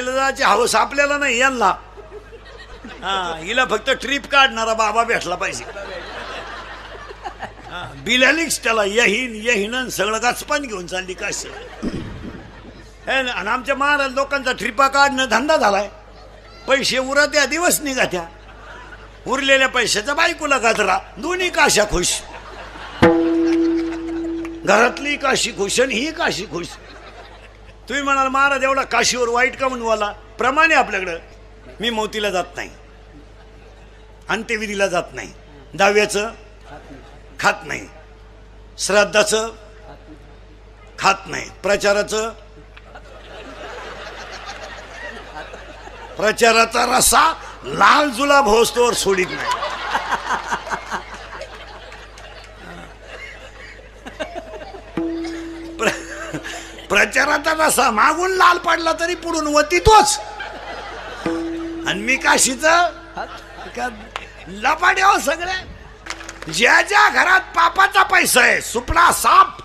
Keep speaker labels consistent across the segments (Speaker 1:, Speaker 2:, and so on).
Speaker 1: जायची हवस आपल्याला नाही, यांना. हा, हिला फक्त ट्रिप काढणारा बाबा भेटला पाहिजे. बिलालीच त्याला यहीन सगळं गाचपान घेऊन चालली काशी. आणि आमच्या महाराज लोकांचा ट्रिपा काढणं धंदा झालाय. पैसे उरत्या दिवस निघत्या, उरलेल्या पैशाचा बायकोला गाजरा, दोन्ही काशा खुश. घरातली काशी खुश आणि ही काशी खुश. तुम्ही म्हणाल महाराज एवढा काशीवर वाईट का म्हणून वाला? प्रमाणे आपल्याकडं. मी मोतीला जात नाही, अंत्यविधीला जात नाही, दहाव्याचं खात नाही, श्राद्धाचं खात नाही, प्रचाराचा रसा लाल जुलाब होस्तोवर सोडित नाही. प्रचाराचा रसा मागून लाल पडला तरी पुढून वती तोच. आणि मी काशीचं लपाड्या हो सगळे. ज्या ज्या घरात पापाचा पैसा आहे, सुपडा साप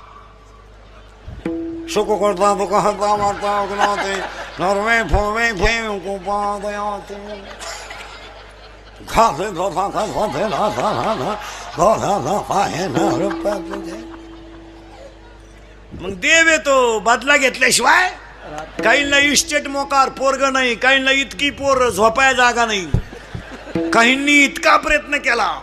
Speaker 1: शोको करता तो कहता मारता गुनाते नरवे फोवे फेम को पादयाते घासे घोथा घा घोथे ना था ना घोथा ना पाहे ना रुपया तुझे. मग देव येतो बदला घेतल्याशिवाय. काहींना इस्टेट मोकार पोरग नाही, काहींना इतकी पोर झोपाय जागा नाही, काहींनी इतका प्रयत्न केला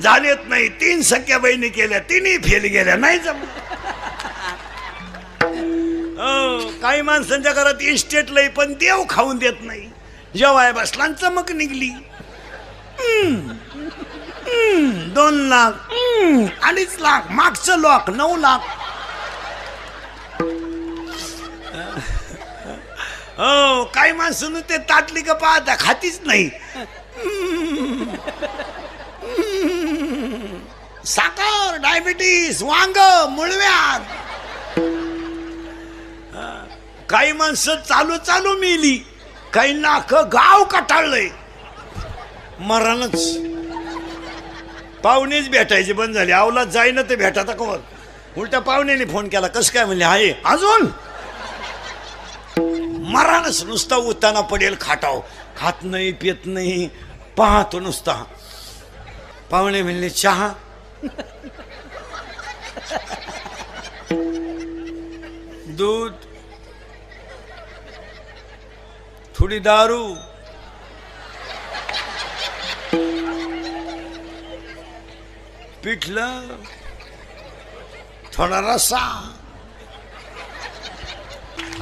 Speaker 1: झालेत नाही. 3 सख्या बहिणी केल्या, 3ही फेल गेल्या, नाही जमलं. काही माणसांच्या घरात इस्टेट लई पण देव खाऊन देत नाही. जेवाय बसला चमक निघली. 2 लाख 2.5 लाख, मागचं लॉक 9 लाख. हो, काही माणसं ते ताटली का पाहता खातीच नाही. साखर, डायबिटीस, वांग, मुळव्याध. काही माणसं चालू चालू मेली, काही नाक गाव कटाळलंय. मरणच. पाहुणेच भेटायचे बंद झाले. आवलात जाईना ते भेटाता कवर. उलट्या पाहुण्याने फोन केला, कसं काय म्हणले, आहे अजून मरणच. नुसता उताना पडेल खाटाव, खात नाही पित नाही, पाहतो नुसता. पाहुणे म्हणले चहा. दूध, थोडी दारू, पिठलं, थोडा रस्सा.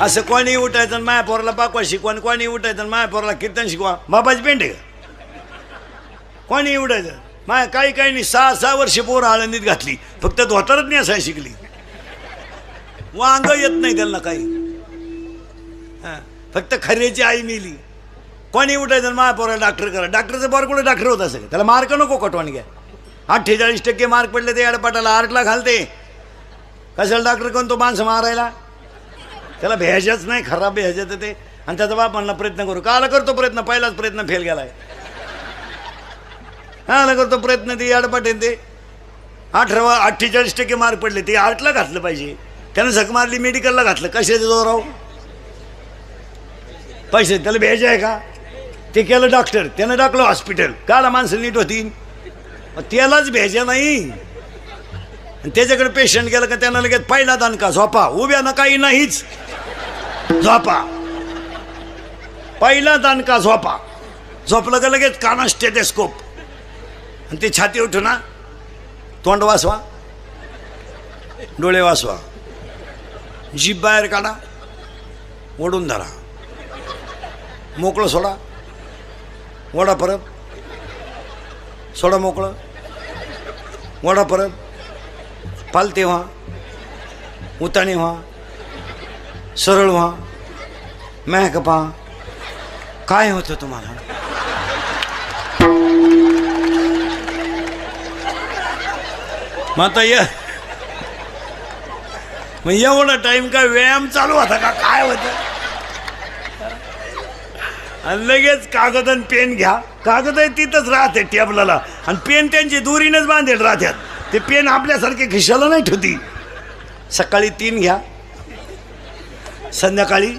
Speaker 1: असं कोणी उठायचं माया पोराला पाकवा शिकवा, कोणी उठायचं माया पोराला कीर्तन शिकवा. बाबाची पेंड आहे का? कोणी उठायचं माया. काही काही 6 वर्ष पोरं आळंदीत घातली, फक्त धोतरच नाही असाय शिकली. वांग येत नाही त्यांना काही. फक्त खऱ्याची आई मिली. कोणी उठायचं माया पोराला डॉक्टर करा. डॉक्टरचं बरं कुठे डॉक्टर होत असेल, त्याला मार्क नको कटवान घ्या. 48% मार्क पडले ते अडपाटाला 8ला घालते. कशाला डॉक्टर कोण तो माणसं मारायला? त्याला भ्यायचंच नाही, खराब भ्यायचं ते. आणि त्याचा बाप म्हणला प्रयत्न करू. काला करतो प्रयत्न? पहिलाच प्रयत्न फेल गेलाय. काला करतो प्रयत्न? ते अडपाट आहे ते. 48% मार्क पडले ते 8ला घातलं पाहिजे. त्यानं झक मारली, मेडिकलला घातलं. कशाचे जोराव पैसे? त्याला भ्यायचे आहे का? ते केलं डॉक्टर, त्यानं टाकलं हॉस्पिटल. काला माणसं नीट होती? त्यालाच भ्यायच्या नाही. त्याच्याकडे पेशंट गेलं का त्यांना लगेच पहिला दणका, झोपा. उभ्यानं काही नाहीच, झोपा. पहिला दणका, झोपा. झोपलं का लगेच काना स्टेथोस्कोप. आणि ते छाती उठू ना, तोंड वाचवा, डोळे वाचवा, जीभ बाहेर काढा, ओढून धरा, मोकळं सोडा, वडा परत, सोडा मोकळं, वडा परत, पालते व्हा, उताणी व्हा, सरळ व्हा, मॅक पहा. काय होतं तुम्हाला? मग एवढा टाइम काय व्यायाम चालू होता का? काय होतं? आणि लगेच कागद आणि पेन घ्या. कागद आहे तिथंच राहते टेबलाला, आणि पेन त्यांची दोरीनच बांधेल राहत्यात. ते पेन आपल्यासारखे खिशाला नाही ठेवती. सकाळी 3 घ्या, संध्याकाळी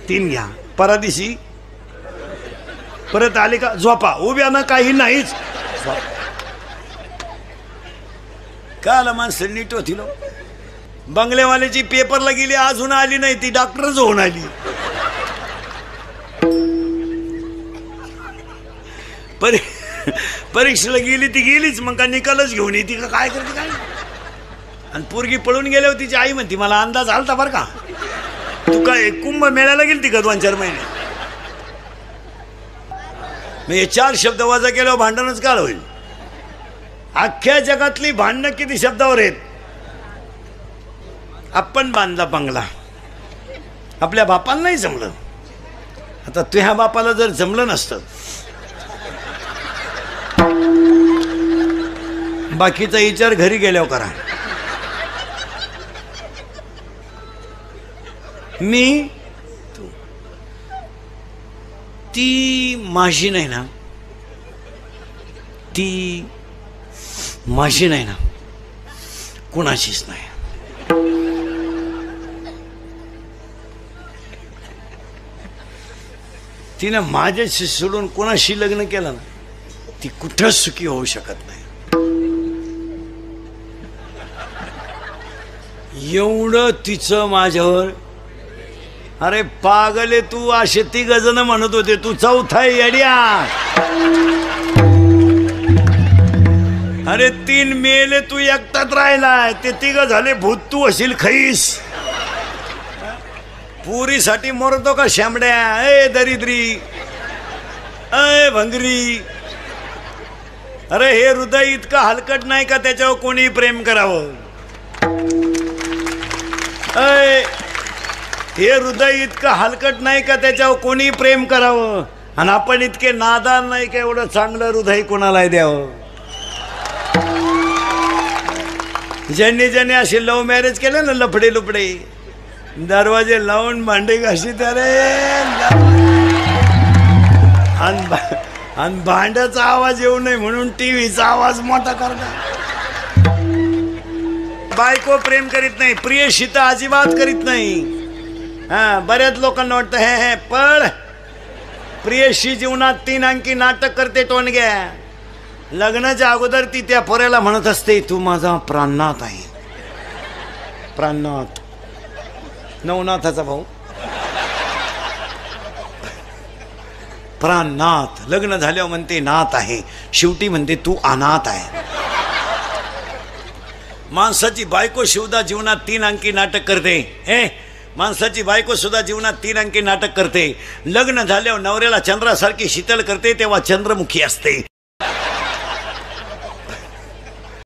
Speaker 1: 3 घ्या, परदिशी परत आले का झोपा, उभ्यानं काही नाहीच. का आला माणसं नीट होती लो. बंगलेवाल्याची पेपरला गेली अजून आली नाही, ती डॉक्टरच होऊन आली. परीक्षेला गेली ती गेलीच, मग का निकालच घेऊन येते का काय करते काय. आणि पोरगी पळून गेल्यावर तिची आई म्हणती मला अंदाज आलता बरं का, तू काय कुंभ मेळ्याला गेली ती का 2-4 महिने. मग हे 4 शब्द वजा केल्यावर भांडणच काळ होईल. अख्ख्या जगातली भांडणं किती शब्दावर आहेत. आपण बांधला बंगला, आपल्या बापाला नाही जमलं. आता तुझ्या बापाला जर जमलं नसतं, बाकीचा विचार घरी गेल्यावर करा. मी ती माझी नाही ना, ती माझी नाही ना, कुणाचीच नाही. तिनं माझ्याशी सोडून कोणाशी लग्न केलं ना, ती कुठंच सुखी होऊ शकत नाही. एवढं तिचं माझ्यावर. अरे पागले तू, असे 3 जण म्हणत होते तू 4था येड्या. अरे 3 मेले, तू एकटाच राहिलाय. ते 3 झाले भूत, तू असेल खैस. पुरीसाठी मरतो का शामड्या. ए दरिद्री, ए भंगरी. अरे हे हृदय इतकं हलकट नाही का त्याच्यावर कोणी प्रेम करावं. हे हृदय इतकं हलकट नाही का त्याच्यावर कोणी प्रेम करावं. आणि आपण इतके नादान नाही का एवढं चांगलं हृदय कोणाला द्यावं. ज्यांनी ज्यांनी असे लव्ह मॅरेज केले ना, लफडे लुपडे, दरवाजे लावून भांडे घाशी त्यारे, आणि भांड्याचा आवाज येऊ नये म्हणून टीव्हीचा आवाज मोठा करतात. बायको प्रेम करीत नाही, प्रियशी तर अजिबात करीत नाही. बऱ्याच लोकांना वाटतं हे पण प्रियशी जीवनात 3 अंकी नाटक करते टोनग्या. लग्नाच्या अगोदर ती त्या पोऱ्याला म्हणत असते तू माझा प्राणनाथ आहे. प्राणनाथ, नवनाथाचा भाऊ. प्राणनाथ. लग्न झाल्यावर म्हणते नाथ आहे, शेवटी म्हणते तू अनाथ आहे. माणसाची बायको सुद्धा जीवनात 3 अंकी नाटक करते. माणसाची बायको सुद्धा जीवनात 3 अंकी नाटक करते. लग्न झाल्यावर नवऱ्याला चंद्रासारखी शीतल करते, तेव्हा चंद्रमुखी असते.